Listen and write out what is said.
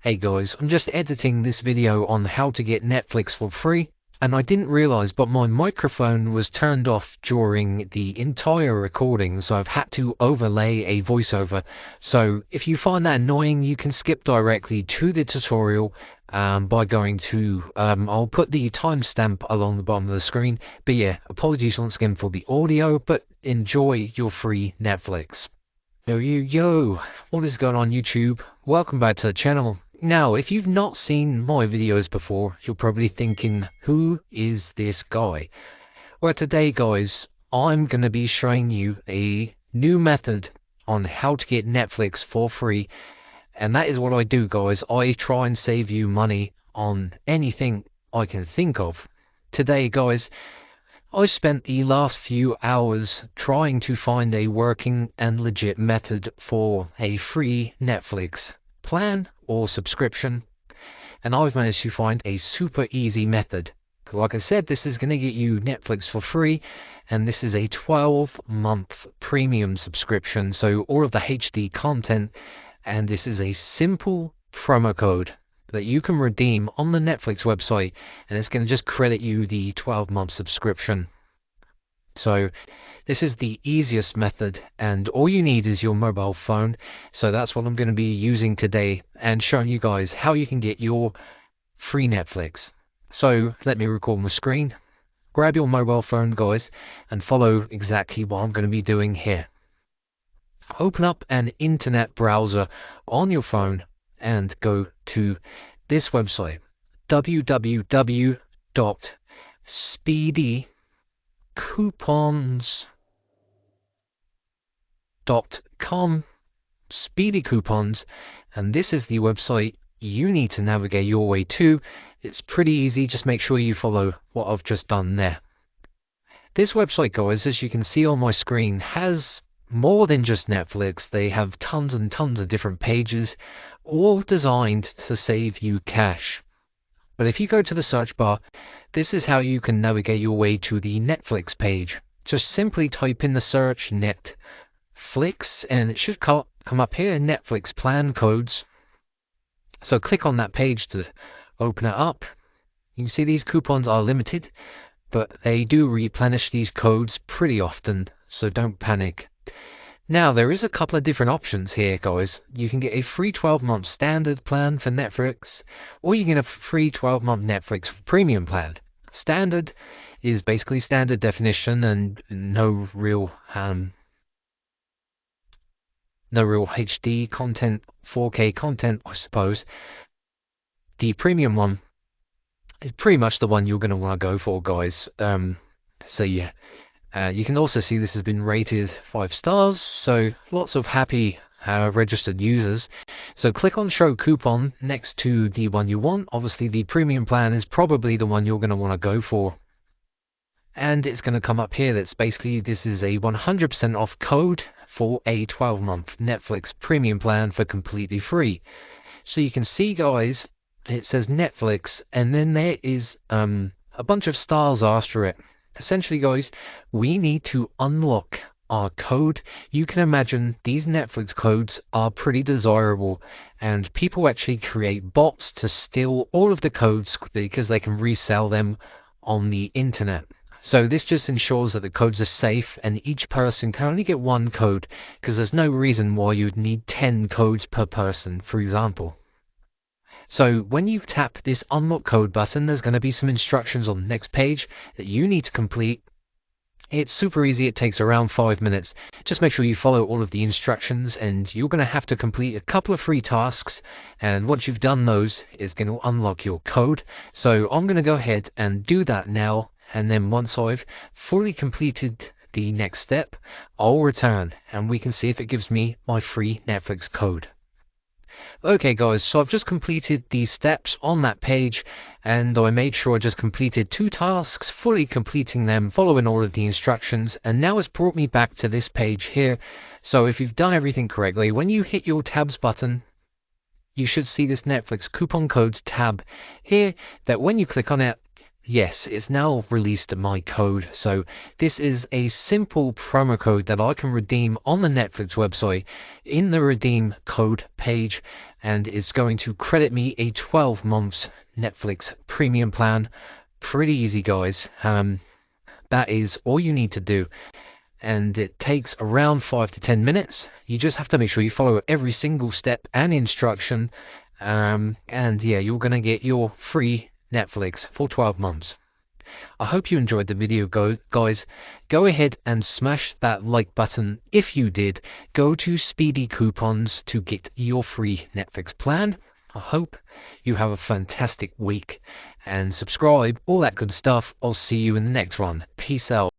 Hey guys, I'm just editing this video on how to get Netflix for free, and I didn't realize but my microphone was turned off during the entire recording, so I've had to overlay a voiceover. So if you find that annoying, you can skip directly to the tutorial by going to, I'll put the timestamp along the bottom of the screen. But yeah, apologies once again for the audio, but enjoy your free Netflix. Yo, what is going on YouTube? Welcome back to the channel. Now, if you've not seen my videos before, you're probably thinking, who is this guy? Well, today guys, I'm going to be showing you a new method on how to get Netflix for free. And that is what I do, guys. I try and save you money on anything I can think of. Today, guys, I spent the last few hours trying to find a working and legit method for a free Netflix plan or subscription, and I've managed to find a super easy method. Like I said, this is going to get you Netflix for free, and this is a 12-month premium subscription, so all of the HD content, and this is a simple promo code that you can redeem on the Netflix website, and it's going to just credit you the 12-month subscription. So this is the easiest method, and all you need is your mobile phone. So that's what I'm going to be using today and showing you guys how you can get your free Netflix. So let me record my screen. Grab your mobile phone, guys, and follow exactly what I'm going to be doing here. Open up an internet browser on your phone and go to this website, www.speedycoupons.com, speedy coupons, and this is the website you need to navigate your way to. It's pretty easy, just make sure you follow what I've just done there. This website, guys, as you can see on my screen, has more than just Netflix. They have tons and tons of different pages, all designed to save you cash. But if you go to the search bar, this is how you can navigate your way to the Netflix page. Just simply type in the search Netflix and it should come up here, Netflix plan codes. So click on that page to open it up. You can see these coupons are limited, but they do replenish these codes pretty often, so don't panic. Now, there is a couple of different options here, guys. You can get a free 12-month standard plan for Netflix, or you can get a free 12-month Netflix premium plan. Standard is basically standard definition and no real HD content, 4K content, I suppose. The premium one is pretty much the one you're going to want to go for, guys. So yeah. You can also see this has been rated 5 stars, so lots of happy registered users. So click on show coupon next to the one you want. Obviously the premium plan is probably the one you're going to want to go for. And it's going to come up here that's basically this is a 100% off code for a 12-month Netflix premium plan for completely free. So you can see, guys, it says Netflix and then there is a bunch of stars after it. Essentially, guys, we need to unlock our code. You can imagine these Netflix codes are pretty desirable, and people actually create bots to steal all of the codes because they can resell them on the internet. So this just ensures that the codes are safe and each person can only get one code, because there's no reason why you'd need 10 codes per person, for example. So when you tap this unlock code button, there's going to be some instructions on the next page that you need to complete. It's super easy. It takes around 5 minutes. Just make sure you follow all of the instructions and you're going to have to complete a couple of free tasks. And once you've done those, it's going to unlock your code. So I'm going to go ahead and do that now. And then once I've fully completed the next step, I'll return and we can see if it gives me my free Netflix code. Okay guys, so I've just completed these steps on that page and I made sure I just completed 2 tasks, fully completing them, following all of the instructions, and now it's brought me back to this page here. So if you've done everything correctly, when you hit your tabs button, you should see this Netflix coupon codes tab here that when you click on it, yes, it's now released my code. So this is a simple promo code that I can redeem on the Netflix website in the redeem code page, and it's going to credit me a 12 months Netflix premium plan. Pretty easy, guys. That is all you need to do, and it takes around 5 to 10 minutes. You just have to make sure you follow every single step and instruction, and yeah, you're gonna get your free Netflix for 12 months. I hope you enjoyed the video, guys. Go ahead and smash that like button if you did. Go to Speedy Coupons to get your free Netflix plan. I hope you have a fantastic week, and subscribe, all that good stuff. I'll see you in the next one. Peace out.